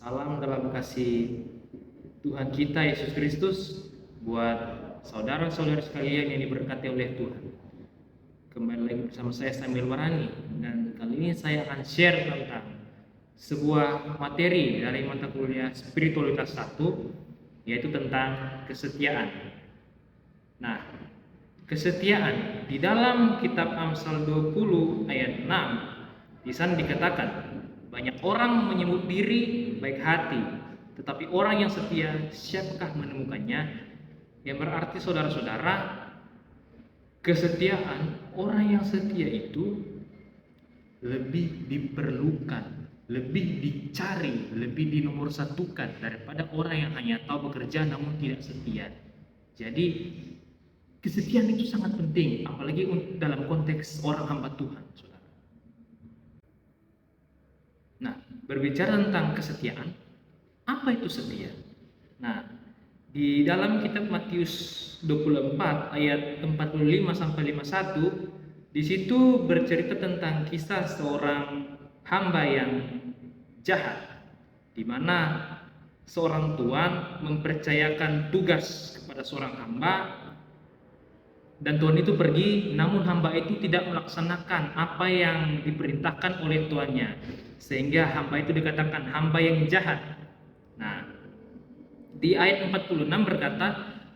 Salam dalam kasih Tuhan kita Yesus Kristus buat saudara-saudara sekalian yang diberkati oleh Tuhan. Kembali lagi bersama saya Samuel Warani, dan kali ini saya akan share tentang sebuah materi dari mata kuliah Spiritualitas 1, yaitu tentang kesetiaan. Nah, kesetiaan di dalam kitab Amsal 20 ayat 6 di sana dikatakan, banyak orang menyebut diri baik hati, tetapi orang yang setia siapakah menemukannya? Yang berarti saudara-saudara, kesetiaan, orang yang setia itu lebih diperlukan, lebih dicari, lebih dinomorsatukan daripada orang yang hanya tahu bekerja namun tidak setia. Jadi kesetiaan itu sangat penting, apalagi dalam konteks orang hamba Tuhan, saudara. Nah, berbicara tentang kesetiaan, apa itu setia? Nah, di dalam kitab Matius 24 ayat 45 sampai 51, di situ bercerita tentang kisah seorang hamba yang jahat, di mana seorang tuan mempercayakan tugas kepada seorang hamba, dan tuan itu pergi, namun hamba itu tidak melaksanakan apa yang diperintahkan oleh tuannya, sehingga hamba itu dikatakan hamba yang jahat. Nah, di ayat 46 berkata,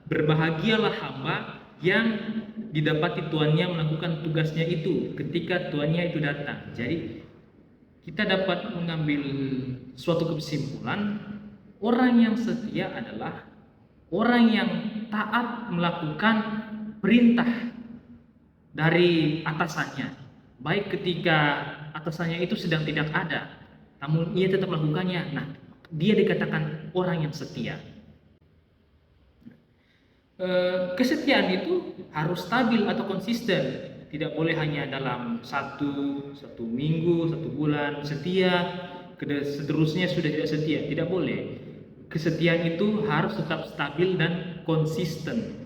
berbahagialah hamba yang didapati tuannya melakukan tugasnya itu ketika tuannya itu datang. Jadi kita dapat mengambil suatu kesimpulan, orang yang setia adalah orang yang taat melakukan perintah dari atasannya, baik ketika atasannya itu sedang tidak ada, namun ia tetap melakukannya. Nah, dia dikatakan orang yang setia. Kesetiaan itu harus stabil atau konsisten, tidak boleh hanya dalam satu minggu, 1 bulan setia, seterusnya sudah tidak setia, tidak boleh. Kesetiaan itu harus tetap stabil dan konsisten.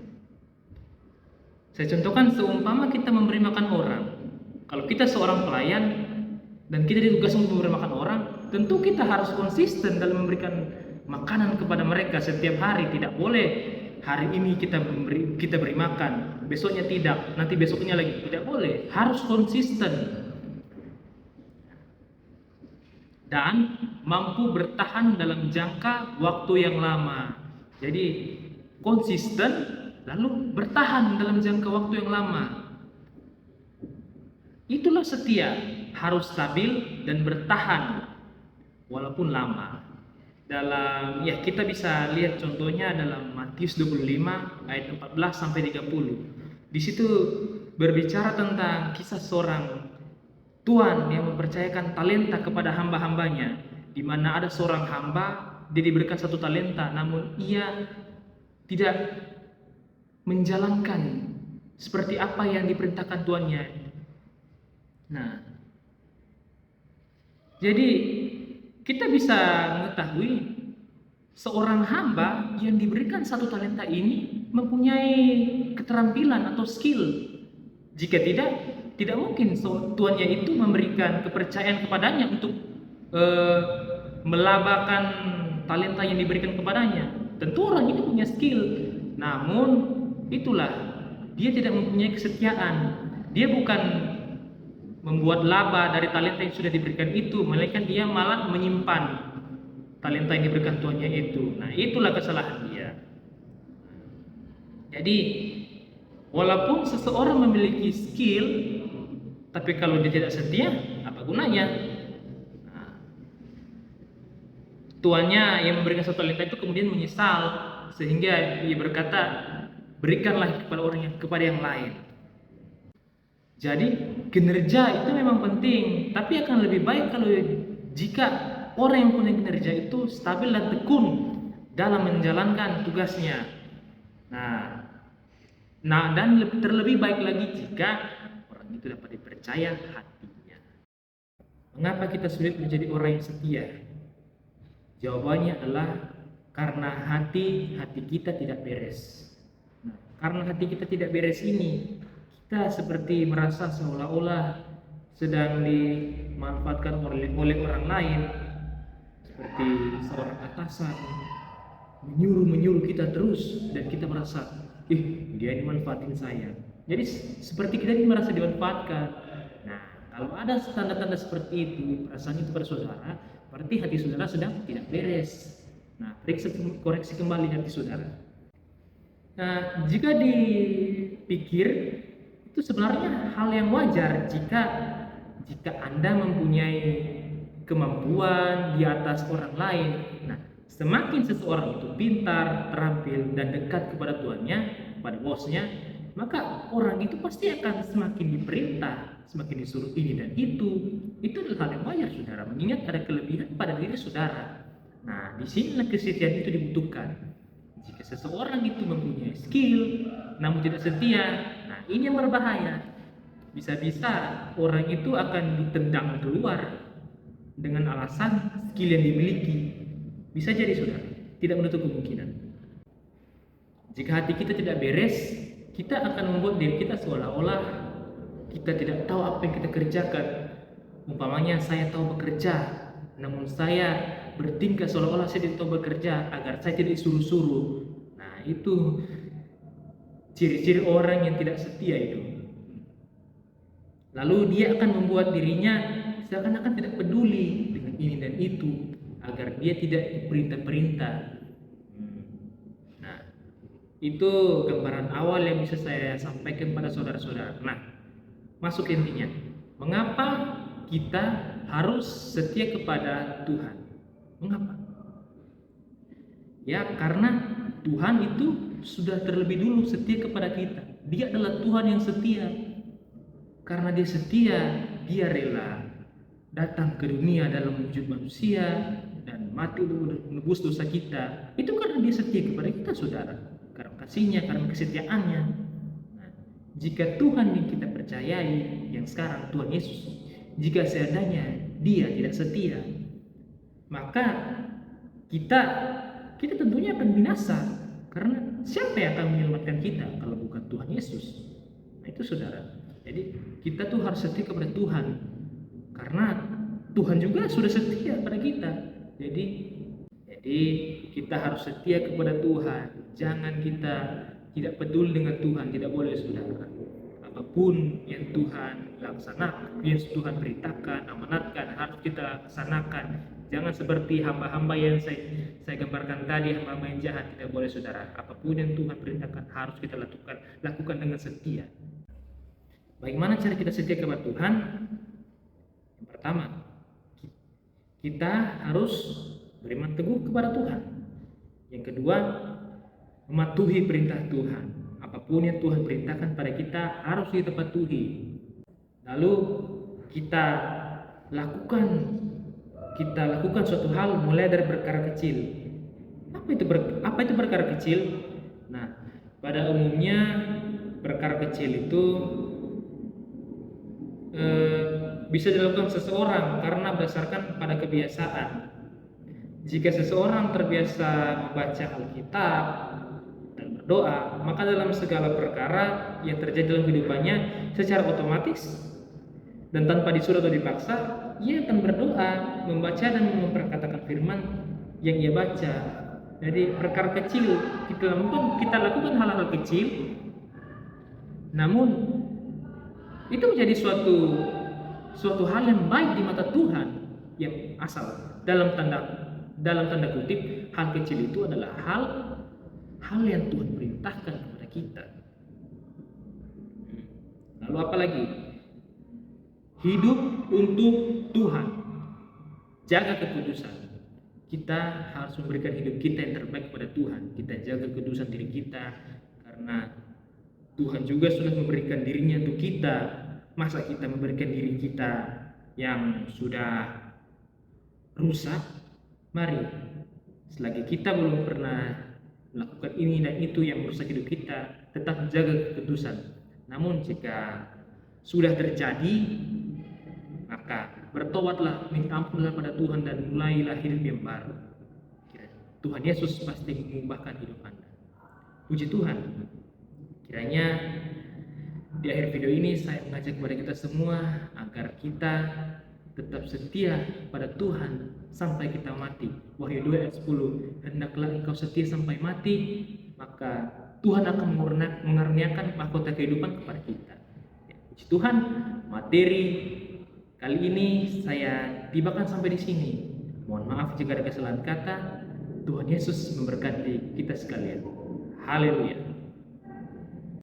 Saya contohkan, seumpama kita memberi makan orang. Kalau kita seorang pelayan dan kita ditugaskan untuk memberi makan orang, tentu kita harus konsisten dalam memberikan makanan kepada mereka setiap hari. Tidak boleh hari ini kita beri makan, besoknya tidak, nanti besoknya lagi, tidak boleh. Harus konsisten dan mampu bertahan dalam jangka waktu yang lama. Jadi konsisten lalu bertahan dalam jangka waktu yang lama. Itulah setia, harus stabil dan bertahan walaupun lama. Kita bisa lihat contohnya dalam Matius 25 ayat 14 sampai 30. Di situ berbicara tentang kisah seorang tuan yang mempercayakan talenta kepada hamba-hambanya, di mana ada seorang hamba, dia diberikan 1 talenta, namun ia tidak menjalankan seperti apa yang diperintahkan tuannya. Nah, jadi kita bisa mengetahui seorang hamba yang diberikan 1 talenta ini mempunyai keterampilan atau skill. Jika tidak mungkin tuannya itu memberikan kepercayaan kepadanya untuk melabakan talenta yang diberikan kepadanya. Tentu orang itu punya skill, namun itulah, dia tidak mempunyai kesetiaan. Dia bukan membuat laba dari talenta yang sudah diberikan itu, melainkan dia malah menyimpan talenta yang diberikan tuannya itu. Nah, itulah kesalahan dia. Jadi walaupun seseorang memiliki skill, tapi kalau dia tidak setia, apa gunanya? Nah, tuannya yang memberikan 1 talenta itu kemudian menyesal, sehingga dia berkata, berikanlah kepada yang lain. Jadi kinerja itu memang penting, tapi akan lebih baik kalau jika orang yang punya kinerja itu stabil dan tekun dalam menjalankan tugasnya. Nah, dan terlebih baik lagi jika orang itu dapat dipercaya hatinya. Mengapa kita sulit menjadi orang yang setia? Jawabannya adalah karena hati kita tidak beres. Nah, karena hati kita tidak beres ini, kita seperti merasa seolah-olah sedang dimanfaatkan oleh orang lain. seperti seorang atasan menyuruh kita terus dan kita merasa, dia ini manfaatin saya. Jadi seperti kita ini merasa dimanfaatkan. Nah, kalau ada tanda-tanda seperti itu, perasaan itu pada saudara, berarti hati saudara sedang tidak beres. Nah, koreksi kembali hati saudara. Nah, jika dipikir, itu sebenarnya hal yang wajar jika Anda mempunyai kemampuan di atas orang lain. Nah, semakin seseorang itu pintar, terampil, dan dekat kepada tuannya, pada bosnya, maka orang itu pasti akan semakin diperintah, semakin disuruh ini dan itu. Itu adalah hal yang wajar, saudara, mengingat ada kelebihan pada diri saudara. Nah, di sinilah kesetiaan itu dibutuhkan. Jika seseorang itu mempunyai skill, namun tidak setia, nah ini yang berbahaya. Bisa-bisa orang itu akan ditendang keluar dengan alasan skill yang dimiliki. Bisa jadi, saudara, tidak menutup kemungkinan. Jika hati kita tidak beres, kita akan membuat diri kita seolah-olah kita tidak tahu apa yang kita kerjakan. Umpamanya saya tahu bekerja, namun saya bertingkah seolah-olah saya tidak tahu bekerja agar saya tidak disuruh-suruh. Nah, itu ciri-ciri orang yang tidak setia itu. Lalu dia akan membuat dirinya seakan-akan tidak peduli dengan ini dan itu agar dia tidak diperintah-perintah. Nah, itu gambaran awal yang bisa saya sampaikan pada saudara-saudara. Nah, masuk intinya. Mengapa kita harus setia kepada Tuhan? Mengapa? Ya, karena Tuhan itu sudah terlebih dulu setia kepada kita. Dia adalah Tuhan yang setia. Karena dia setia, dia rela datang ke dunia dalam wujud manusia dan mati untuk menebus dosa kita. Itu karena dia setia kepada kita, saudara. Karena kasihnya, karena kesetiaannya. Nah, jika Tuhan yang kita percayai, yang sekarang Tuhan Yesus, jika seandainya dia tidak setia, maka kita tentunya akan binasa. Karena siapa yang akan menyelamatkan kita kalau bukan Tuhan Yesus? Nah, itu, saudara. Jadi kita tuh harus setia kepada Tuhan, karena Tuhan juga sudah setia pada kita. Jadi kita harus setia kepada Tuhan. Jangan kita tidak peduli dengan Tuhan, tidak boleh, saudara. Apapun yang Tuhan laksanakan, yang Tuhan perintahkan, amanatkan, harus kita laksanakan. Jangan seperti hamba-hamba yang saya gambarkan tadi, hamba-hamba yang jahat. Tidak boleh, saudara. Apapun yang Tuhan perintahkan harus kita lakukan dengan setia. Bagaimana cara kita setia kepada Tuhan? Yang pertama, kita harus beriman teguh kepada Tuhan. Yang kedua, mematuhi perintah Tuhan. Apapun yang Tuhan perintahkan pada kita harus kita patuhi. Lalu kita lakukan suatu hal mulai dari perkara kecil. Apa itu perkara kecil? Nah, pada umumnya perkara kecil itu bisa dilakukan seseorang karena berdasarkan pada kebiasaan. Jika seseorang terbiasa membaca Alkitab dan berdoa, maka dalam segala perkara yang terjadi dalam kehidupannya secara otomatis dan tanpa disuruh atau dipaksa, ia akan berdoa, membaca dan memperkatakan firman yang ia baca. Jadi perkara kecil kita lakukan hal-hal kecil, namun itu menjadi suatu hal yang baik di mata Tuhan, yang asal dalam tanda kutip hal kecil itu adalah hal yang Tuhan perintahkan kepada kita. Lalu apa lagi? Hidup untuk Tuhan, jaga kekudusan. Kita harus memberikan hidup kita yang terbaik kepada Tuhan. Kita jaga kekudusan diri kita, karena Tuhan juga sudah memberikan dirinya untuk kita. Masa kita memberikan diri kita yang sudah rusak? Mari, selagi kita belum pernah melakukan ini dan itu yang merusak hidup kita, tetap jaga kekudusan. Namun jika sudah terjadi, maka bertobatlah, minta ampun kepada Tuhan dan mulailah hidup yang baru. Tuhan Yesus pasti mengubahkan hidup Anda. Puji Tuhan. Kiranya di akhir video ini saya mengajak kepada kita semua agar kita tetap setia pada Tuhan sampai kita mati. Wahyu 2 ayat 10, hendaklah engkau setia sampai mati, maka Tuhan akan mengaruniakan mahkota kehidupan kepada kita. Ya, puji Tuhan, materi kali ini saya tibakan sampai di sini. Mohon maaf jika ada kesalahan kata. Tuhan Yesus memberkati kita sekalian. Haleluya.